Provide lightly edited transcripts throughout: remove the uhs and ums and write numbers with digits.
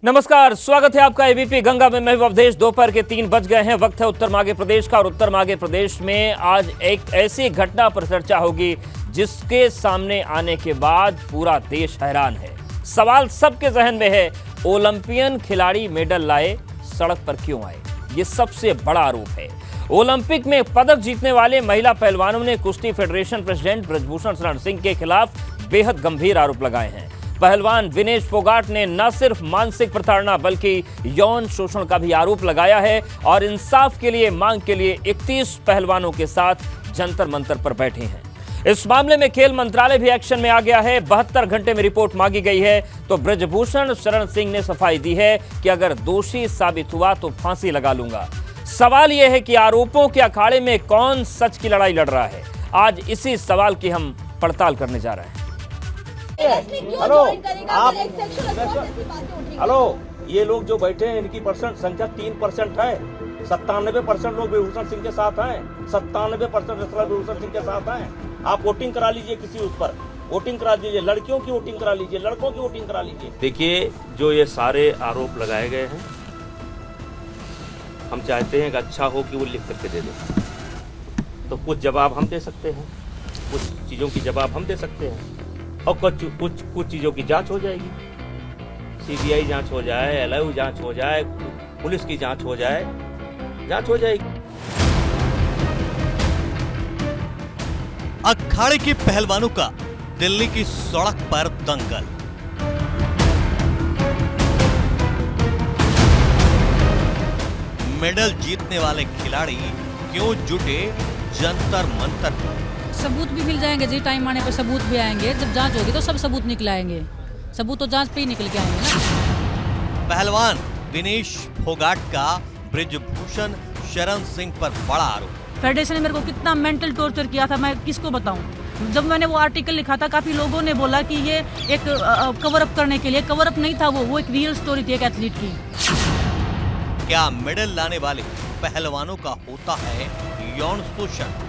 नमस्कार, स्वागत है आपका एबीपी गंगा में। मैं हूं अवधेश। दोपहर के 3 बज गए हैं। वक्त है उत्तर मागे प्रदेश का, और उत्तर मागे प्रदेश में आज एक ऐसी घटना पर चर्चा होगी जिसके सामने आने के बाद पूरा देश हैरान है। सवाल सबके जहन में है, ओलंपियन खिलाड़ी मेडल लाए, सड़क पर क्यों आए? ये सबसे बड़ा आरोप है। ओलंपिक में पदक जीतने वाले महिला पहलवानों ने कुश्ती फेडरेशन प्रेसिडेंट ब्रजभूषण शरण सिंह के खिलाफ बेहद गंभीर आरोप लगाए हैं। पहलवान विनेश फोगाट ने न सिर्फ मानसिक प्रताड़ना बल्कि यौन शोषण का भी आरोप लगाया है, और इंसाफ के लिए मांग के लिए 31 पहलवानों के साथ जंतर मंतर पर बैठे हैं। इस मामले में खेल मंत्रालय भी एक्शन में आ गया है। 72 घंटे में रिपोर्ट मांगी गई है, तो ब्रजभूषण शरण सिंह ने सफाई दी है कि अगर दोषी साबित हुआ तो फांसी लगा लूंगा। सवाल यह है कि आरोपों के अखाड़े में कौन सच की लड़ाई लड़ रहा है? आज इसी सवाल की हम पड़ताल करने जा रहे हैं। हेलो आप, हेलो, ये लोग जो बैठे हैं इनकी परसेंट संख्या 3% है। 97% लोग ब्रजभूषण सिंह के साथ हैं। 97% ब्रजभूषण सिंह के साथ हैं। आप वोटिंग करा लीजिए, किसी उस पर वोटिंग करा लीजिए, लड़कियों की वोटिंग करा लीजिए, लड़कों की वोटिंग करा लीजिए। देखिए, जो ये सारे आरोप लगाए गए हैं, हम चाहते हैं कि अच्छा हो कि वो लिख करके दे दें, तो कुछ जवाब हम दे सकते हैं, कुछ चीज़ों की जवाब हम दे सकते हैं, और कुछ चीज़ों की जांच हो जाएगी। सीबीआई जांच हो जाए, एलआईयू जांच हो जाए, पुलिस की जांच हो जाए, जांच हो जाएगी। अखाड़े के पहलवानों का दिल्ली की सड़क पर दंगल। मेडल जीतने वाले खिलाड़ी क्यों जुटे जंतर मंतर पर? सबूत भी मिल जाएंगे जी, टाइम आने पर सबूत भी आएंगे। जब जांच होगी तो सब सबूत निकल आएंगे। सबूत तो जांच पे ही निकल के आएंगे ना। पहलवान विनेश फोगाट का ब्रजभूषण शरण सिंह पर बड़ा आरोप। फेडरेशन ने मेरे को कितना मेंटल टॉर्चर किया था, मैं किसको बताऊं। जब मैंने वो आर्टिकल लिखा था, काफी लोगों ने बोला कि ये एक कवर अप करने के लिए। कवर अप नहीं था, वो एक रियल स्टोरी थी एक एथलीट की। क्या मेडल लाने वाले पहलवानों का होता है यौन शोषण?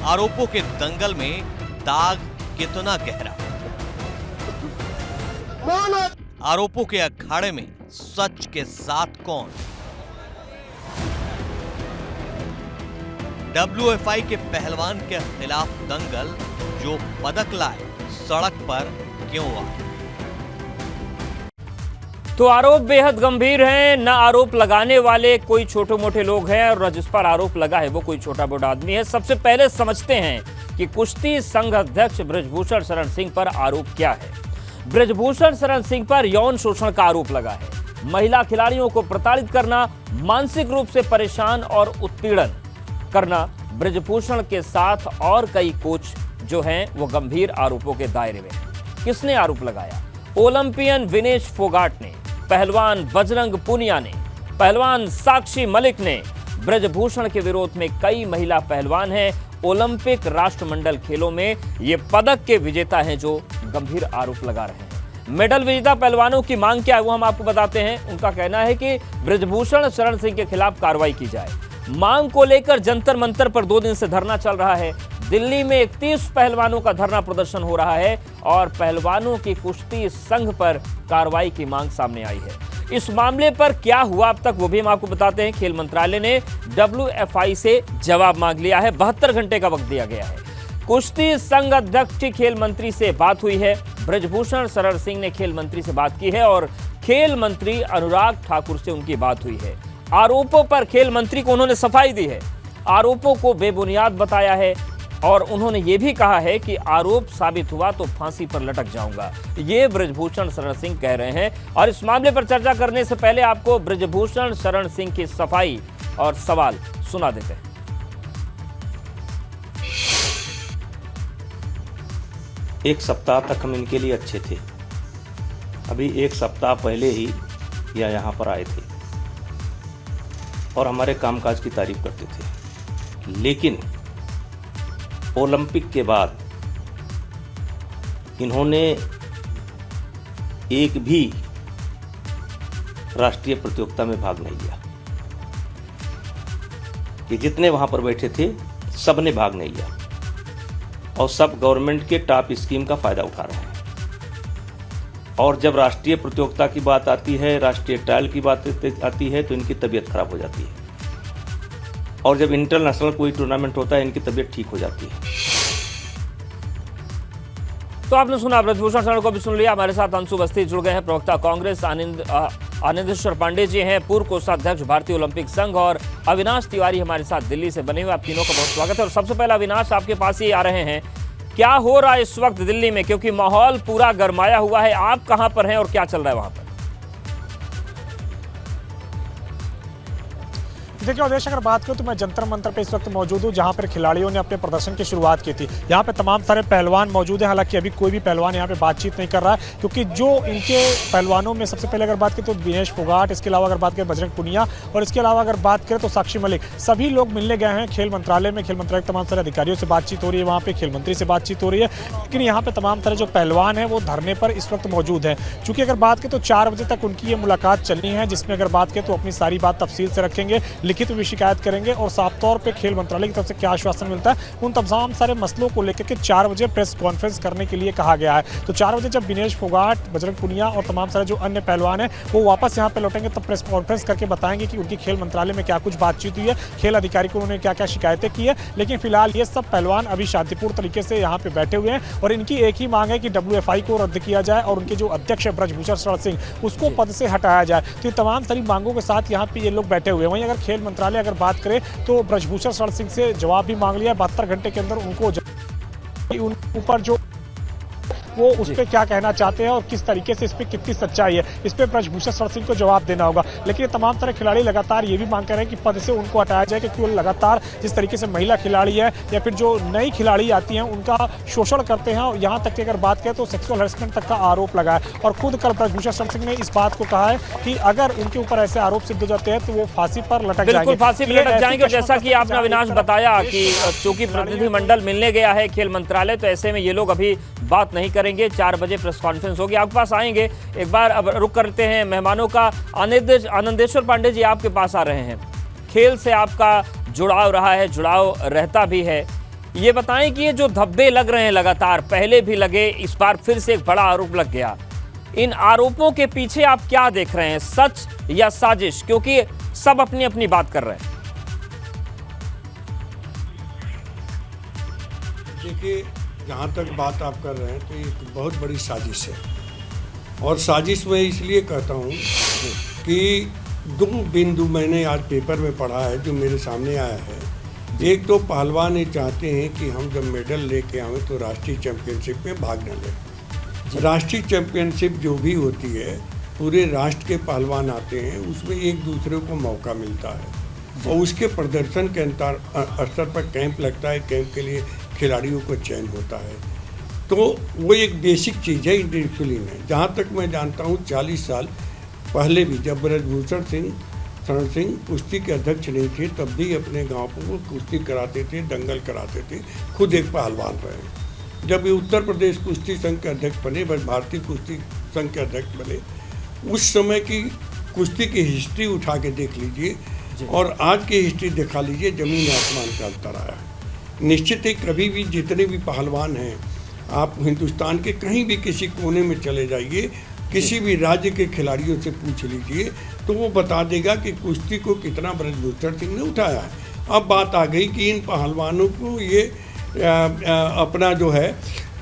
आरोपों के दंगल में दाग कितना गहरा? आरोपों के अखाड़े में सच के साथ कौन? WFI के पहलवान के खिलाफ दंगल, जो पदक लाए, सड़क पर क्यों आए? तो आरोप बेहद गंभीर हैं। न आरोप लगाने वाले कोई छोटे मोटे लोग हैं, और जिस पर आरोप लगा है वो कोई छोटा मोटा आदमी है। सबसे पहले समझते हैं कि कुश्ती संघ अध्यक्ष ब्रजभूषण शरण सिंह पर आरोप क्या है। ब्रजभूषण शरण सिंह पर यौन शोषण का आरोप लगा है। महिला खिलाड़ियों को प्रताड़ित करना, मानसिक रूप से परेशान और उत्पीड़न करना। ब्रजभूषण के साथ और कई कोच जो हैं वो गंभीर आरोपों के दायरे में हैं। किसने आरोप लगाया? ओलंपियन विनेश फोगाट ने, पहलवान बजरंग पूनिया ने, पहलवान साक्षी मलिक ने। ब्रजभूषण के विरोध में कई महिला पहलवान हैं। ओलंपिक राष्ट्रमंडल खेलों में ये पदक के विजेता हैं जो गंभीर आरोप लगा रहे हैं। मेडल विजेता पहलवानों की मांग क्या है वो हम आपको बताते हैं। उनका कहना है कि ब्रजभूषण शरण सिंह के खिलाफ कार्रवाई की जाए। मांग को लेकर जंतर मंतर पर 2 दिन से धरना चल रहा है। दिल्ली में 31 पहलवानों का धरना प्रदर्शन हो रहा है, और पहलवानों की कुश्ती संघ पर कार्रवाई की मांग सामने आई है। इस मामले पर क्या हुआ अब तक वो भी हम आपको बताते हैं। खेल मंत्रालय ने WFI से जवाब मांग लिया है। 72 घंटे का वक्त दिया गया है। कुश्ती संघ अध्यक्ष की खेल मंत्री से बात हुई है। ब्रजभूषण शरण सिंह ने खेल मंत्री से बात की है, और खेल मंत्री अनुराग ठाकुर से उनकी बात हुई है। आरोपों पर खेल मंत्री को उन्होंने सफाई दी है, आरोपों को बेबुनियाद बताया है, और उन्होंने ये भी कहा है कि आरोप साबित हुआ तो फांसी पर लटक जाऊंगा। ये ब्रजभूषण शरण सिंह कह रहे हैं। और इस मामले पर चर्चा करने से पहले आपको ब्रजभूषण शरण सिंह की सफाई और सवाल सुना देते हैं। एक सप्ताह तक हम इनके लिए अच्छे थे। अभी 1 सप्ताह पहले ही यह यहाँ पर आए थे और हमारे कामकाज की तारीफ करते थे, लेकिन ओलंपिक के बाद इन्होंने एक भी राष्ट्रीय प्रतियोगिता में भाग नहीं लिया। ये जितने वहां पर बैठे थे सब ने भाग नहीं लिया, और सब गवर्नमेंट के टॉप स्कीम का फायदा उठा रहे हैं। और जब राष्ट्रीय प्रतियोगिता की बात आती है, राष्ट्रीय ट्रायल की बात आती है, तो इनकी तबीयत खराब हो जाती है। और जब इंटरनेशनल कोई टूर्नामेंट होता है, इनकी तबीयत ठीक हो जाती है। तो आपने सुना, ब्रजभूषण शरण को भी सुन लिया। हमारे साथ अंशु बस्ती जुड़ गए हैं, प्रवक्ता कांग्रेस, आनंदेश्वर पांडे जी हैं, पूर्व कोषाध्यक्ष भारतीय ओलंपिक संघ, और अविनाश तिवारी हमारे साथ दिल्ली से बने हुए। आप तीनों का बहुत स्वागत है। और सबसे पहले अविनाश, आपके पास ही आ रहे हैं, क्या हो रहा है इस वक्त दिल्ली में, क्योंकि माहौल पूरा गरमाया हुआ है। आप कहां पर हैं और क्या चल रहा है वहां पर? देखिए अवधेश, अगर बात करूं तो मैं जंतर मंतर पे इस वक्त मौजूद हूं, जहां पर खिलाड़ियों ने अपने प्रदर्शन की शुरुआत की थी। यहां पे तमाम सारे पहलवान मौजूद हैं, हालांकि अभी कोई भी पहलवान यहां पे बातचीत नहीं कर रहा है, क्योंकि जो इनके पहलवानों में सबसे पहले अगर बात करें तो दिनेश फोगाट, इसके अलावा अगर बात करें बजरंग पुनिया, और इसके अलावा अगर बात करें तो साक्षी मलिक, सभी लोग मिलने गए हैं खेल मंत्रालय में। खेल मंत्रालय के तमाम सारे अधिकारियों से बातचीत हो रही है, वहाँ पे खेल मंत्री से बातचीत हो रही है। लेकिन यहाँ पे तमाम सारे जो पहलवान हैं वो धरने पर इस वक्त मौजूद हैं। चूंकि अगर बात करें तो 4 बजे तक उनकी ये मुलाकात चलनी है, जिसमें अगर बात करें तो अपनी सारी बात तफसील से रखेंगे, लिखित में भी शिकायत करेंगे, और साफ तौर पे खेल मंत्रालय की तरफ से क्या आश्वासन मिलता है उन तमाम सारे मसलों को लेकर के 4 बजे प्रेस कॉन्फ्रेंस करने के लिए कहा गया है। तो 4 बजे जब दिनेश फोगाट, बजरंग पुनिया और तमाम सारे जो अन्य पहलवान हैं वो वापस यहाँ पे लौटेंगे, तब प्रेस कॉन्फ्रेंस करके बताएंगे कि उनकी खेल मंत्रालय में क्या कुछ बातचीत हुई है, खेल अधिकारी को उन्होंने क्या क्या शिकायतें की है। लेकिन फिलहाल ये सब पहलवान अभी शांतिपूर्ण तरीके से यहाँ पे बैठे हुए हैं, और इनकी एक ही मांग है कि WFI को रद्द किया जाए और उनके जो अध्यक्ष है ब्रजभूषण शरण सिंह, उसको पद से हटाया जाए। तो ये तमाम सारी मांगों के साथ यहाँ पे ये लोग बैठे हुए हैं। वहीं अगर खेल मंत्रालय अगर बात करे तो ब्रजभूषण शरण सिंह से जवाब भी मांग लिया। 72 घंटे के अंदर उनको ऊपर जो वो उस पर क्या कहना चाहते हैं और किस तरीके से इस पर कितनी सच्चाई है, इस पर ब्रजभूषण शरण सिंह को जवाब देना होगा। लेकिन ये तमाम तरह खिलाड़ी लगातार ये भी मांग कर रहे हैं कि पद से उनको हटाया जाए, क्योंकि वो लगातार जिस तरीके से महिला खिलाड़ी है या फिर जो नई खिलाड़ी आती हैं उनका शोषण करते हैं, और यहाँ तक कि अगर बात करें तो सेक्सुअल हैरेसमेंट तक का आरोप लगा है। और खुद कल ब्रजभूषण शरण सिंह ने इस बात को कहा है कि अगर उनके ऊपर ऐसे आरोप सिद्ध हो जाते हैं तो वो फांसी पर लटक जाएंगे। बिल्कुल फांसी पर लटक जाएंगे। जैसा कि आपने अविनाश बताया कि चूंकि प्रतिनिधिमंडल मिलने गया है खेल मंत्रालय, तो ऐसे में ये लोग अभी बात नहीं करेंगे। 4 बजे प्रेस कॉन्फ्रेंस होगी। आपके पास आएंगे, एक बार अब रुक करते हैं मेहमानों का। आनंदेश्वर पांडे जी आपके पास आ रहे हैं, खेल से आपका जुड़ाव रहा है, जुड़ाव रहता भी है। ये बताएं कि ये जो धब्बे लग रहे हैं लगातार, पहले भी लगे, इस बार फिर से एक बड़ा आरोप लग गया, इन आरोपों के पीछे आप क्या देख रहे हैं, सच या साजिश? क्योंकि सब अपनी अपनी बात कर रहे हैं। देखिए, जहाँ तक बात आप कर रहे हैं तो ये बहुत बड़ी साजिश है, और साजिश मैं इसलिए कहता हूँ कि 2 बिंदु मैंने आज पेपर में पढ़ा है जो मेरे सामने आया है। एक तो पहलवान ये चाहते हैं कि हम जब मेडल लेके आएँ तो राष्ट्रीय चैंपियनशिप में भाग न लें। राष्ट्रीय चैंपियनशिप जो भी होती है, पूरे राष्ट्र के पहलवान आते हैं, उसमें एक दूसरे को मौका मिलता है, और उसके प्रदर्शन के स्तर पर कैंप लगता है, कैंप के लिए खिलाड़ियों को चयन होता है। तो वो एक बेसिक चीज़ है, डिसिप्लिन है। जहाँ तक मैं जानता हूँ 40 साल पहले भी जब ब्रजभूषण शरण सिंह कुश्ती के अध्यक्ष नहीं थे, तब भी अपने गांव को कुश्ती कराते थे, दंगल कराते थे, खुद एक पहलवान रहे। जब ये उत्तर प्रदेश कुश्ती संघ के अध्यक्ष बने, भारतीय कुश्ती संघ के अध्यक्ष बने, उस समय की कुश्ती की हिस्ट्री उठा के देख लीजिए और आज की हिस्ट्री दिखा लीजिए, ज़मीन आसमान का अंतर आया है। निश्चित ही कभी भी जितने भी पहलवान हैं, आप हिंदुस्तान के कहीं भी किसी कोने में चले जाइए, किसी भी राज्य के खिलाड़ियों से पूछ लीजिए तो वो बता देगा कि कुश्ती को कितना ब्रजभूषण सिंह ने उठाया है। अब बात आ गई कि इन पहलवानों को ये अपना जो है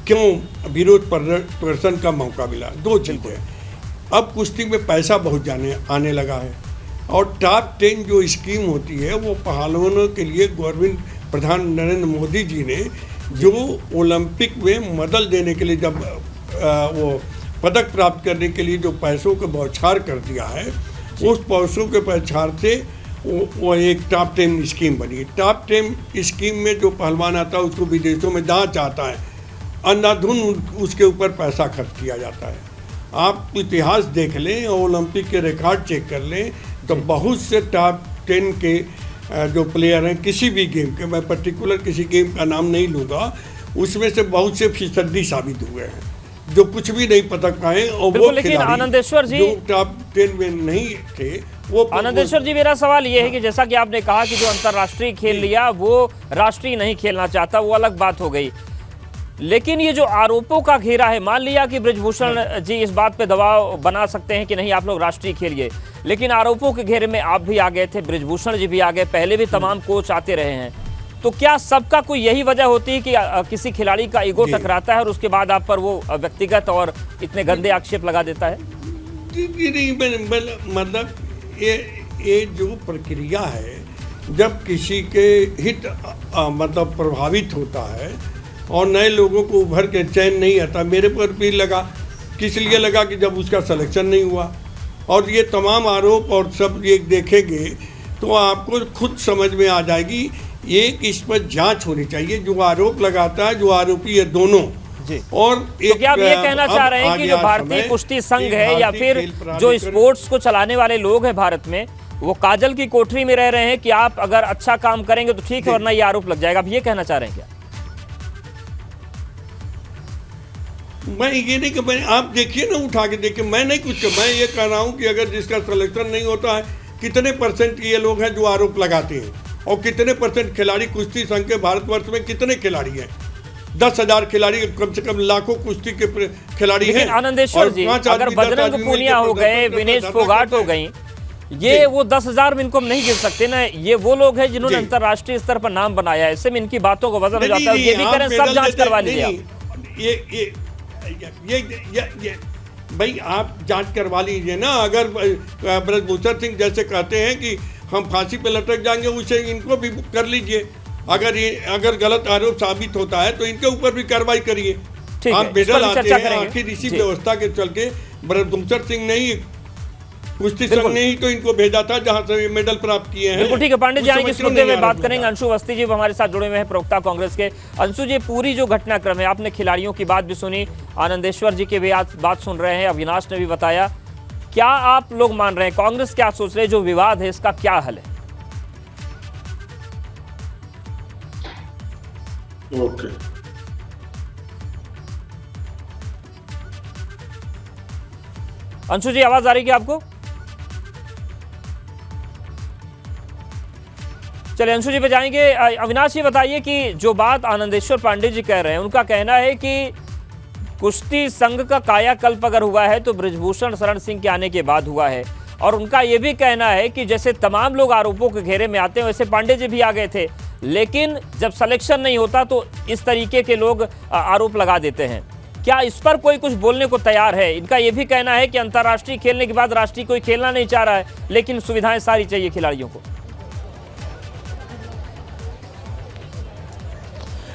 क्यों विरोध प्रदर्शन का मौका मिला। 2 चीज़ें, अब कुश्ती में पैसा बहुत आने लगा है, और टॉप 10 जो स्कीम होती है वो पहलवानों के लिए गवर्नमेंट प्रधान नरेंद्र मोदी जी ने जो ओलंपिक में मेडल देने के लिए, जब वो पदक प्राप्त करने के लिए जो पैसों का बौछार कर दिया है, उस पैसों के बौछार से वो एक टॉप 10 स्कीम बनी। टॉप 10 स्कीम में जो पहलवान आता है उसको विदेशों में जहाँ चाहता है अंधाधुन उसके ऊपर पैसा खर्च किया जाता है। आप इतिहास देख लें, ओलंपिक के रिकॉर्ड चेक कर लें, तो बहुत से टॉप 10 के जो प्लेयर हैं किसी भी गेम के, मैं पर्टिकुलर किसी गेम का नाम नहीं लूँगा, उसमें से बहुत से फीसदी साबित हुए हैं जो कुछ भी नहीं पदक पाए, और वो लेकिन आनंदेश्वर जी जो टॉप 10 में नहीं थे वो। आनंदेश्वर जी, मेरा सवाल ये है कि जैसा कि आपने कहा कि जो अंतर्राष्ट्रीय खेल लिया वो राष्ट्रीय नहीं खेलना चाहता, वो अलग बात हो गई। लेकिन ये जो आरोपों का घेरा है, मान लिया कि ब्रजभूषण जी इस बात पे दबाव बना सकते हैं कि नहीं आप लोग राष्ट्रीय खेलिए, लेकिन आरोपों के घेरे में आप भी आ गए थे, ब्रजभूषण जी भी आ गए, पहले भी तमाम कोच आते रहे हैं, तो क्या सबका कोई यही वजह होती है कि किसी खिलाड़ी का ईगो टकराता है और उसके बाद आप पर वो व्यक्तिगत और इतने गंदे आक्षेप लगा देता है? मतलब ये जो प्रक्रिया है, जब किसी के हित मतलब प्रभावित होता है और नए लोगों को उभर के चैन नहीं आता, मेरे पर भी लगा, किस लिए लगा कि जब उसका सिलेक्शन नहीं हुआ। और ये तमाम आरोप और सब ये देखेंगे तो आपको खुद समझ में आ जाएगी, एक इस पर जांच होनी चाहिए। जो आरोप लगाता है, जो आरोपी है, दोनों जी। और तो क्या आप ये कहना चाह रहे हैं कि जो भारतीय कुश्ती संघ है या फिर जो स्पोर्ट्स को चलाने वाले लोग हैं भारत में, वो काजल की कोठरी में रह रहे हैं कि आप अगर अच्छा काम करेंगे तो ठीक है वरना ये आरोप लग जाएगा? आप ये कहना चाह रहे हैं क्या? मैं ये नहीं कि आप देखिए ना, उठा के देखिए, मैं नहीं कुछ, मैं ये कह रहा हूँ कि अगर जिसका सिलेक्शन नहीं होता है, कितने परसेंट ये लोग हैं जो आरोप लगाते हैं और कितने परसेंट खिलाड़ी कुश्ती संघ के भारतवर्ष में कितने खिलाड़ी हैं? 10,000 खिलाड़ी, कम से कम लाखों कुश्ती के खिलाड़ी हैं। आनंदेश्वर जी, अगर बजरंग पूनिया हो गए, विनेश फोगाट हो गई, ये वो 10,000 में इनको हम नहीं गिर सकते ना। ये वो लोग हैं जिन्होंने अंतर्राष्ट्रीय स्तर पर नाम बनाया है, ऐसे में इनकी बातों को वजन हो जाता है। ये भी करें, सब जांच करवा लीजिए। ये भाई आप जांच करवा लीजिए ना। अगर ब्रजभूषण सिंह जैसे कहते हैं कि हम फांसी पे लटक जाएंगे, उसे इनको भी कर लीजिए। अगर गलत आरोप साबित होता है तो इनके ऊपर भी कार्रवाई करिए। आप मेडल आते हैं, आखिर इसी व्यवस्था के चल के ब्रजभूषण सिंह नहीं, कुश्ती संघ ने ही तो इनको भेजा था जहां से ये मेडल प्राप्त किए हैं। बिल्कुल ठीक है, पांडे जी आएंगे इस मुद्दे में बात करेंगे। अंशु अवस्थी जी हमारे साथ जुड़े हुए हैं, प्रवक्ता कांग्रेस के। अंशु जी, पूरी जो घटनाक्रम है, आपने खिलाड़ियों की बात भी सुनी, आनंदेश्वर जी की भी बात सुन रहे हैं, अविनाश ने भी बताया, क्या आप लोग मान रहे हैं, कांग्रेस क्या सोच रहे हैं, जो विवाद है इसका क्या हल है? ओके, अंशु जी आवाज आ रही है आपको? चलिए अंशु जी पे जाएंगे। अविनाश, ये बताइए कि जो बात आनंदेश्वर पांडे जी कह रहे हैं, उनका कहना है कि कुश्ती संघ का कायाकल्प अगर हुआ है तो ब्रजभूषण शरण सिंह के आने के बाद हुआ है, और उनका यह भी कहना है कि जैसे तमाम लोग आरोपों के घेरे में आते हैं वैसे पांडे जी भी आ गए थे, लेकिन जब सिलेक्शन नहीं होता तो इस तरीके के लोग आरोप लगा देते हैं। क्या इस पर कोई कुछ बोलने को तैयार है? इनका यह भी कहना है कि अंतर्राष्ट्रीय खेलने के बाद राष्ट्रीय कोई खेलना नहीं चाह रहा है, लेकिन सुविधाएं सारी चाहिए खिलाड़ियों को।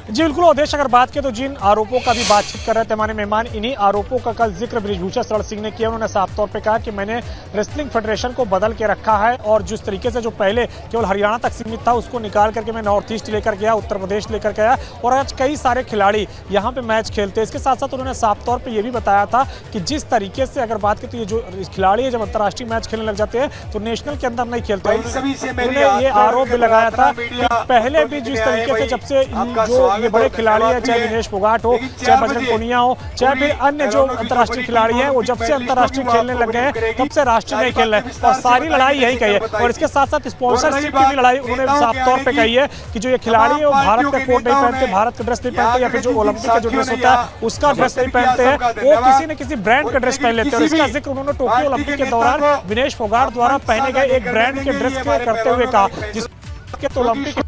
जी बिल्कुल अवधेश, अगर बात करें तो जिन आरोपों का भी बातचीत कर रहे थे हमारे मेहमान, इन्हीं आरोपों का कल जिक्र ब्रजभूषण शरण सिंह ने किया। उन्होंने साफ तौर पे कहा कि मैंने रेसलिंग फेडरेशन को बदल के रखा है और जिस तरीके से जो पहले केवल हरियाणा तक सीमित था उसको निकाल करके मैं नॉर्थ ईस्ट लेकर गया, उत्तर प्रदेश लेकर गया, और आज कई सारे खिलाड़ी यहाँ पे मैच खेलते हैं। इसके साथ साथ उन्होंने साफ तौर पर यह भी बताया था कि जिस तरीके से अगर बात करें तो ये जो खिलाड़ी है जब अंतर्राष्ट्रीय मैच खेलने लग जाते हैं तो नेशनल के अंदर नहीं खेलते। उन्होंने ये आरोप भी लगाया था कि पहले भी जिस तरीके से जब से जो ये बड़े खिलाड़ी है, चाहे विनेश फोगाट हो, चाहे बजरंग पूनिया हो, चाहे फिर अन्य जो अंतर्राष्ट्रीय खिलाड़ी हैं, वो जब से अंतर्राष्ट्रीय खेलने लग गए हैं तब से राष्ट्रीय नहीं खेल रहे हैं, और सारी लड़ाई यही कही है। और इसके साथ साथ स्पॉन्सरशिप की भी लड़ाई उन्होंने साफ तौर पे कही है कि जो ये खिलाड़ी है वो भारत का कोट नहीं पहनते, भारत का ड्रेस नहीं पहनते, या फिर जो ओलंपिक का जो ड्रेस होता है उसका ड्रेस नहीं पहनते हैं, वो किसी न किसी ब्रांड का ड्रेस पहन लेते हैं। और इसका जिक्र उन्होंने टोक्यो ओलंपिक के दौरान विनेश फोगाट द्वारा पहने गए एक ब्रांड के ड्रेस करते हुए कहा, जिसके ओलंपिक,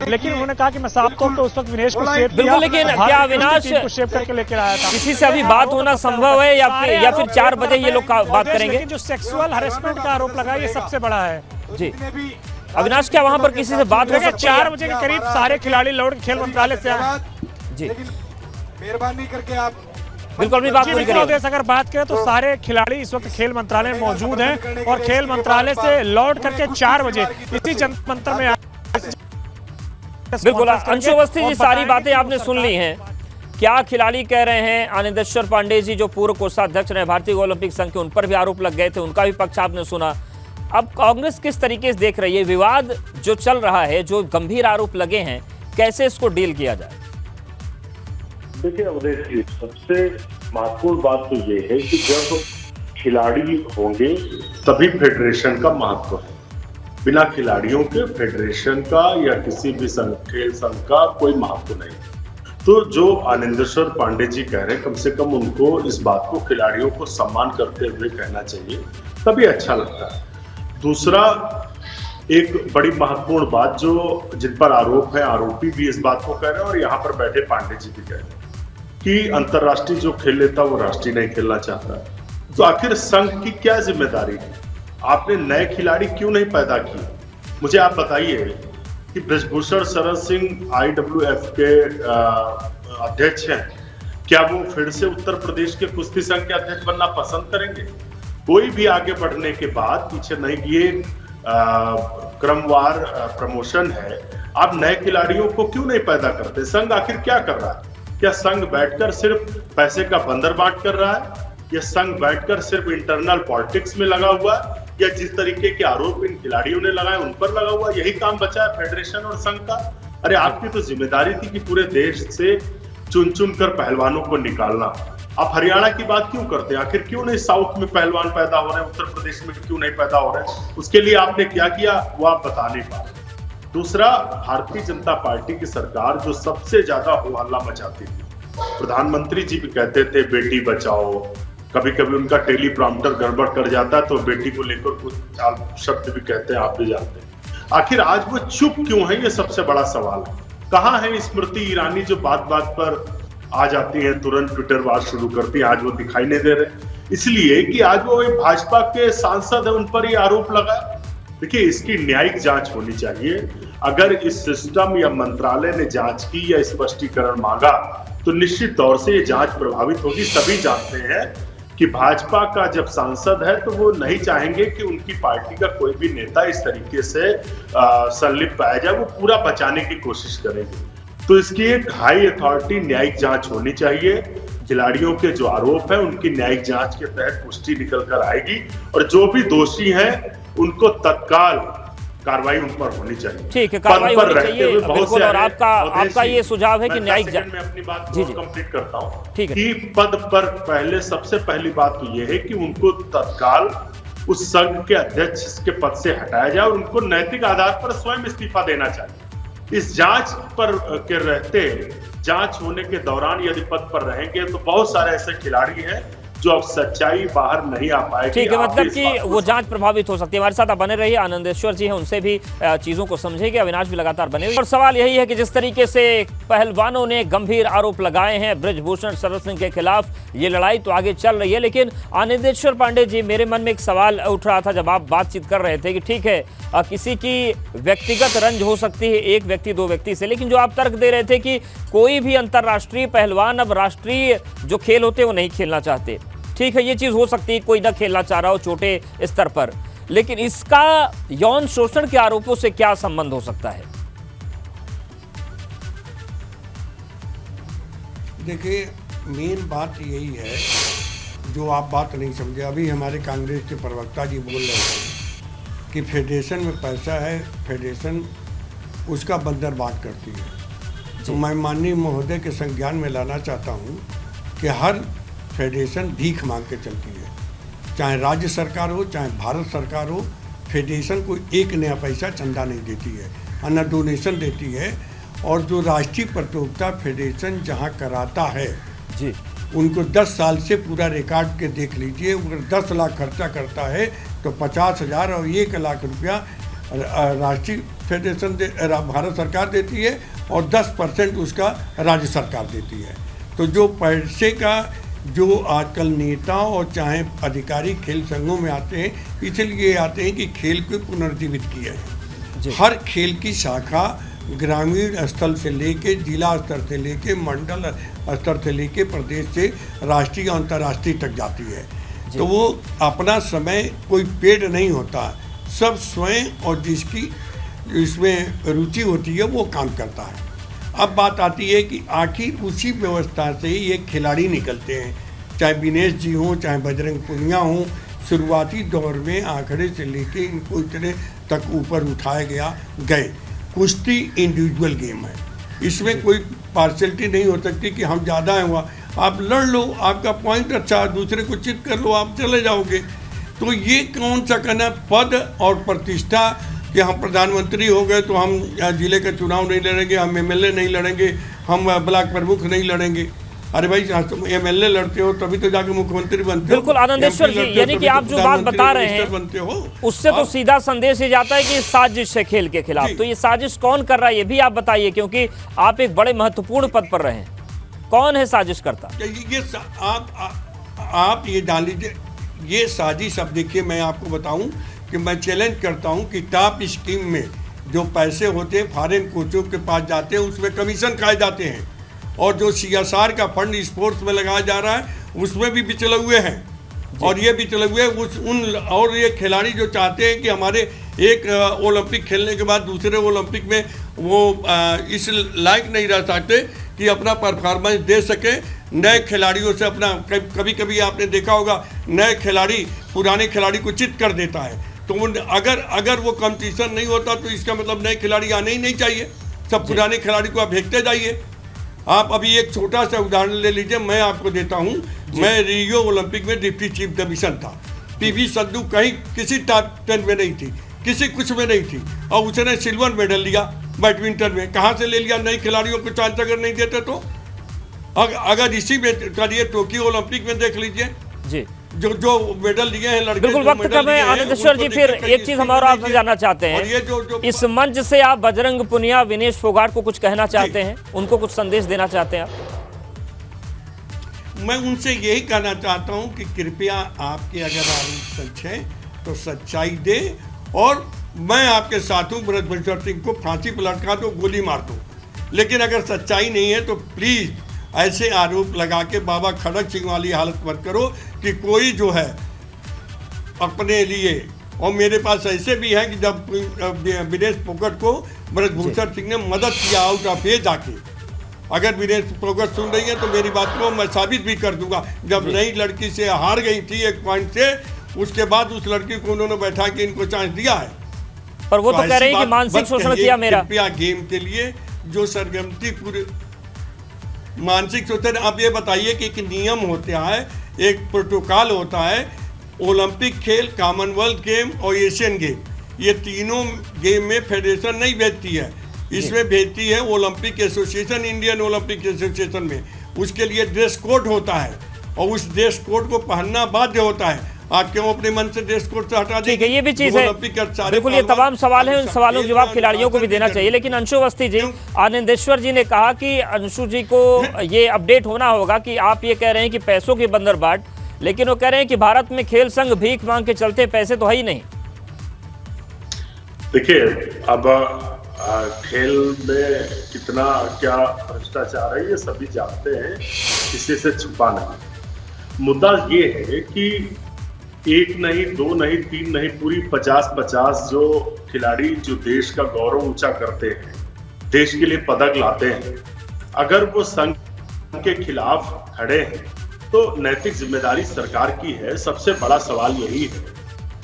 लेकिन उन्होंने कहा कि मैं साफ तौर पे उस वक्त विनेश को शेप किया। लेकिन क्या अविनाश को शेप करके लेकर आया था? किसी से अभी बात होना संभव है या फिर 4 बजे ये लोग बात करेंगे? जो सेक्सुअल हरेसमेंट का आरोप लगा ये सबसे बड़ा है। जी अविनाश, क्या वहां पर किसी से बात हो सकती है? 4 बजे के करीब सारे खिलाड़ी लौट खेल मंत्रालय से आए। जी मेहरबानी करके आप बिल्कुल अपनी बात पूरी करिए। अगर बात करें तो सारे खिलाड़ी इस वक्त खेल मंत्रालय में मौजूद हैं और खेल मंत्रालय से लौट करके 4 बजे इसी जनता मंत्र में बिल्कुल। अंशु अवस्थी जी, सारी बातें आपने सुन ली हैं। क्या खिलाड़ी कह रहे हैं? आनंदेश्वर पांडे जी जो पूर्व कोषाध्यक्ष रहे भारतीय ओलंपिक संघ के, उन पर भी आरोप लग गए थे, उनका भी पक्ष आपने सुना। अब कांग्रेस किस तरीके से देख रही है विवाद जो चल रहा है, जो गंभीर आरोप लगे हैं, कैसे इसको डील किया जाए? देखिए अवधेश जी, सबसे महत्वपूर्ण बात तो ये है कि जब खिलाड़ी होंगे तभी फेडरेशन का महत्व है। बिना खिलाड़ियों के फेडरेशन का या किसी भी खेल संघ का कोई महत्व नहीं। तो जो आनंदेश्वर पांडे जी कह रहे हैं, कम से कम उनको इस बात को खिलाड़ियों को सम्मान करते हुए कहना चाहिए, तभी अच्छा लगता है। दूसरा, एक बड़ी महत्वपूर्ण बात जो जिन पर आरोप है, आरोपी भी इस बात को कह रहे हैं और यहाँ पर बैठे पांडे जी भी कह रहे हैं कि अंतर्राष्ट्रीय जो खेल लेता वो राष्ट्रीय नहीं खेलना चाहता। तो आखिर संघ की क्या जिम्मेदारी है? आपने नए खिलाड़ी क्यों नहीं पैदा किए? मुझे आप बताइए कि बृजभूषण शरण सिंह IWF के अध्यक्ष हैं, क्या वो फिर से उत्तर प्रदेश के कुश्ती संघ के अध्यक्ष बनना पसंद करेंगे? कोई भी आगे बढ़ने के बाद पीछे नहीं, ये क्रमवार प्रमोशन है। आप नए खिलाड़ियों को क्यों नहीं पैदा करते? संघ आखिर क्या कर रहा है? क्या संघ बैठकर सिर्फ पैसे का बंदरबाट कर रहा है, या संघ बैठकर सिर्फ इंटरनल पॉलिटिक्स में लगा हुआ है, या जिस तरीके के आरोप इन खिलाड़ियों ने लगाए उन पर लगा हुआ? यही काम बचा है फेडरेशन और संघ का? अरे आपकी तो जिम्मेदारी थी कि पूरे देश से चुन चुन कर पहलवानों को निकालना। आप हरियाणा की बात क्यों करते हैं? आखिर क्यों नहीं साउथ में पहलवान पैदा हो रहे हैं, उत्तर प्रदेश में क्यों नहीं पैदा हो रहे हैं? उसके लिए आपने क्या किया वो आप बता नहीं पा रहे। दूसरा, भारतीय जनता पार्टी की सरकार जो सबसे ज्यादा हो हल्ला मचाती थी, प्रधानमंत्री जी भी कहते थे बेटी बचाओ, कभी कभी उनका टेलीप्रॉम्प्टर गड़बड़ कर जाता है तो बेटी को लेकर कुछ शब्द भी कहते हैं, आप भी जानते हैं। आखिर आज वो चुप क्यों है, ये सबसे बड़ा सवाल है। कहाँ है स्मृति ईरानी जो बात बात पर आ जाती है, तुरंत ट्विटर वार शुरू करती है? आज वो दिखाई नहीं दे रहे, इसलिए कि आज वो भाजपा के सांसद है, उन पर ये आरोप लगा। देखिए, इसकी न्यायिक जांच होनी चाहिए। अगर इस सिस्टम या मंत्रालय ने जांच की या स्पष्टीकरण मांगा तो निश्चित तौर से ये जांच प्रभावित होगी। सभी जानते हैं कि भाजपा का जब सांसद है तो वो नहीं चाहेंगे कि उनकी पार्टी का कोई भी नेता इस तरीके से संलिप्त पाया जाए, वो पूरा बचाने की कोशिश करेंगे। तो इसकी एक हाई अथॉरिटी न्यायिक जांच होनी चाहिए। खिलाड़ियों के जो आरोप है उनकी न्यायिक जांच के तहत पुष्टि निकल कर आएगी और जो भी दोषी हैं उनको तत्काल कार्रवाई उन पर होनी चाहिए। ठीक है, कार्रवाई होनी चाहिए बिल्कुल। और आपका ये सुझाव है कि न्यायिक जांच। मैं अपनी बात कंप्लीट करता हूँ। ठीक है, कि पद पर पहले सबसे पहली बात तो ये है कि उनको तत्काल उस संघ के अध्यक्ष के पद से हटाया जाए और उनको नैतिक आधार पर स्वयं इस्तीफा देना चाहिए। इस जांच पर के रहते, जांच होने के दौरान यदि पद पर रहेंगे तो बहुत सारे ऐसे खिलाड़ी हैं जो अब सच्चाई बाहर नहीं आ पाएगी। ठीक है, मतलब कि वो जांच प्रभावित हो सकती है। हमारे साथ आप बने रहिए, आनंदेश्वर जी हैं, उनसे भी चीजों को समझेंगे। अविनाश भी लगातार बने हुए। और सवाल यही है कि जिस तरीके से पहलवानों ने गंभीर आरोप लगाए हैं बृजभूषण शरण सिंह के खिलाफ, ये लड़ाई तो आगे चल रही है, लेकिन आनंदेश्वर पांडे जी, मेरे मन में एक सवाल उठ रहा था जब आप बातचीत कर रहे थे कि ठीक है किसी की व्यक्तिगत रंज हो सकती है, एक व्यक्ति दो व्यक्ति से, लेकिन जो आप तर्क दे रहे थे कि कोई भी अंतर्राष्ट्रीय पहलवान अब राष्ट्रीय जो खेल होते हैं वो नहीं खेलना चाहते। ठीक है, ये चीज हो सकती है, कोई ना खेलना चाह रहा हो छोटे स्तर पर, लेकिन इसका यौन शोषण के आरोपों से क्या संबंध हो सकता है? देखिए, मेन बात यही है जो आप बात नहीं समझे। अभी हमारे कांग्रेस के प्रवक्ता जी बोल रहे थे कि फेडरेशन में पैसा है, फेडरेशन उसका बंदरबाट करती है। तो मैं माननीय महोदय के संज्ञान में लाना चाहता हूँ कि हर फेडरेशन भीख मांग के चलती है, चाहे राज्य सरकार हो चाहे भारत सरकार हो। फेडरेशन को एक नया पैसा चंदा नहीं देती है, अन्य डोनेशन देती है। और जो राष्ट्रीय प्रतियोगिता फेडरेशन जहाँ कराता है जी, उनको 10 साल से पूरा रिकॉर्ड के देख लीजिए। अगर 10 लाख खर्चा करता है तो 50,000 और 1 लाख रुपया राष्ट्रीय फेडरेशन भारत सरकार देती है और 10% उसका राज्य सरकार देती है। तो जो पैसे का जो आजकल नेता और चाहे अधिकारी खेल संघों में आते हैं, इसलिए आते हैं कि खेल को पुनर्जीवित किया है। हर खेल की शाखा ग्रामीण स्तर से लेके जिला स्तर से लेके मंडल स्तर से लेके प्रदेश से राष्ट्रीय और अंतर्राष्ट्रीय तक जाती है। तो वो अपना समय कोई पेड नहीं होता, सब स्वयं और जिसकी इसमें रुचि होती है वो काम करता है। अब बात आती है कि आखिर उसी व्यवस्था से ये खिलाड़ी निकलते हैं, चाहे विनेश जी हों चाहे बजरंग पुनिया हों। शुरुआती दौर में आंकड़े से लेके इनको इतने तक ऊपर उठाया गए। कुश्ती इंडिविजुअल गेम है, इसमें कोई पार्शलिटी नहीं हो सकती कि हम ज़्यादा हैं हुआ, आप लड़ लो, आपका पॉइंट अच्छा, दूसरे को चिट कर लो, आप चले जाओगे। तो ये कौन सा कहना पद और प्रतिष्ठा कि हम प्रधानमंत्री हो गए तो हम जिले का चुनाव नहीं लड़ेंगे, हम MLA नहीं लड़ेंगे, हम ब्लॉक प्रमुख नहीं लड़ेंगे। अरे भाई तुम MLA लड़ते हो तभी तो जाके मुख्यमंत्री बनते हो। बिल्कुल आनंदेश्वर जी, यानी कि आप जो बात बता रहे हैं बनते हो, उससे तो सीधा संदेश ये जाता है कि साजिश है खेल के खिलाफ। तो ये साजिश कौन कर रहा है ये भी आप बताइए, क्योंकि आप एक बड़े महत्वपूर्ण पद पर रहे हैं। कौन है साजिश करता? ये आप ये जान लीजिए, ये साजिश। अब देखिए मैं आपको बताऊं कि मैं चैलेंज करता हूं कि टॉप स्कीम में जो पैसे होते हैं फॉरेन कोचों के पास जाते हैं, उसमें कमीशन खाए जाते हैं, और जो CSR का फंड स्पोर्ट्स में लगाया जा रहा है उसमें भी बिचले हुए हैं। और ये बिचले हुए और ये खिलाड़ी जो चाहते हैं कि हमारे एक ओलंपिक खेलने के बाद दूसरे ओलंपिक में वो इस लायक नहीं रह सकते कि अपना परफॉर्मेंस दे सके। नए खिलाड़ियों से अपना कभी कभी आपने देखा होगा नए खिलाड़ी पुराने खिलाड़ी को चित कर देता है। तो अगर वो कंपटीशन नहीं होता तो इसका मतलब नए खिलाड़ी आने ही नहीं चाहिए, सब पुराने खिलाड़ी को आप भेजते जाइए। आप अभी एक छोटा सा उदाहरण ले लीजिए, मैं आपको देता हूं। मैं रियो ओलंपिक में डिप्टी चीफ कमिश्नर था। PV संधू कहीं किसी टॉप 10 में नहीं थी, किसी कुछ में नहीं थी, और उसने सिल्वर मेडल लिया बैडमिंटन में। कहाँ से ले लिया? नए खिलाड़ियों को चांस अगर नहीं देते तो। अगर इसी में करिए टोक्यो ओलंपिक में देख लीजिए जी, जो मेडल लिए हैं लड़के। बिल्कुल वक्त कम है आनंदेश्वर जी, फिर एक चीज हम और आपसे जानना चाहते हैं। ये जो इस मंच से आप बजरंग पुनिया, विनेश फोगाट को कुछ कहना चाहते हैं, उनको कुछ संदेश देना चाहते हैं आप? मैं उनसे यही कहना चाहता हूं कि कृपया आपके अगर आरोप सच है तो सच्चाई दे, और मैं आपके साथ हूं। ब्रजभूषण सिंह को फांसी पर लटका दो, गोली मार दो, लेकिन अगर सच्चाई नहीं है तो प्लीज ऐसे आरोप लगा के बाबा खड़क सिंह वाली हालत मत करो कि कोई जो है अपने लिए। और मेरे पास ऐसे भी है कि जब विनेश फोगाट को ब्रजभूषण सिंह ने मदद किया आउट ऑफ एज आके, अगर विनेश फोगाट सुन रही है तो मेरी बात को मैं साबित भी कर दूंगा। जब नई लड़की से हार गई थी 1 पॉइंट से, उसके बाद उस लड़की को उन्होंने बैठा के इनको चांस दिया है। पर वो तो कह रही है कि मानसिक शोषण किया मेरा। कृपया गेम के लिए जो सरगर्मी पूरे मानसिक शोषण। आप ये बताइए कि एक नियम होता है, एक प्रोटोकॉल होता है। ओलंपिक खेल, कॉमनवेल्थ गेम और एशियन गेम, ये तीनों गेम में फेडरेशन नहीं भेजती है, इसमें भेजती है Olympic association, Indian Olympic association में। उसके लिए ड्रेस कोड होता है और उस ड्रेस कोड को पहनना बाध्य होता है। आप क्यों अपने मन से ड्रेस कोड से हटा देंगे? ठीक है, ये भी चीज है। बिल्कुल, ये तमाम सवाल हैं, उन सवालों के जवाब खिलाड़ियों को भी देना चाहिए। लेकिन अंशु अवस्थी जी, आनंदेश्वर जी ने कहा कि अंशु जी को ये अपडेट होना होगा कि आप ये कह रहे हैं कि पैसों की बंदरबाट, लेकिन वो कह रहे हैं कि भारत में खेल संघ भीख मांग के चलते, पैसे तो है ही नहीं। देखिए, अब खेल में कितना क्या भ्रष्टाचार है ये सभी जानते हैं, किसी से छुपा नहीं। मुद्दा ये है कि 1 नहीं, 2 नहीं, 3 नहीं, पूरी 50-50 जो खिलाड़ी जो देश का गौरव ऊंचा करते हैं, देश के लिए पदक लाते हैं, अगर वो संघ के खिलाफ खड़े हैं तो नैतिक जिम्मेदारी सरकार की है। सबसे बड़ा सवाल यही है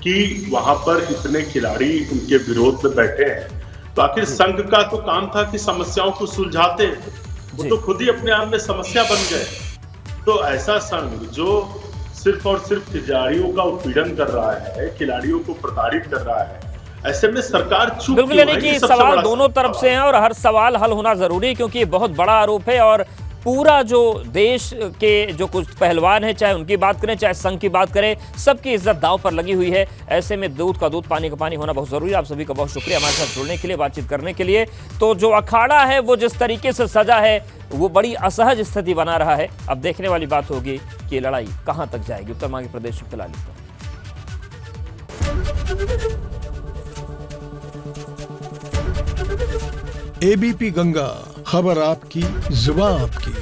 कि वहां पर इतने खिलाड़ी उनके विरोध में बैठे हैं, तो आखिर संघ का तो काम था कि समस्याओं को सुलझाते, वो तो खुद ही अपने आप में समस्या बन गए। तो ऐसा संघ जो सिर्फ और सिर्फ खिलाड़ियों का उत्पीड़न कर रहा है, खिलाड़ियों को प्रताड़ित कर रहा है, ऐसे में सरकार चुप बिल्कुल, यानी कि सवाल दोनों तरफ से हैं और हर सवाल हल होना जरूरी है, क्योंकि ये बहुत बड़ा आरोप है और पूरा जो देश के जो कुछ पहलवान हैं, चाहे उनकी बात करें चाहे संघ की बात करें, सबकी इज्जत दांव पर लगी हुई है। ऐसे में दूध का दूध, पानी का पानी होना बहुत जरूरी है। आप सभी का बहुत शुक्रिया हमारे साथ जुड़ने के लिए, बातचीत करने के लिए। तो जो अखाड़ा है वो जिस तरीके से सजा है वो बड़ी असहज स्थिति बना रहा है। अब देखने वाली बात होगी कि ये लड़ाई कहां तक जाएगी। उत्तर मांगे प्रदेश में फिलहाल ABP गंगा, खबर आपकी, जुबान आपकी।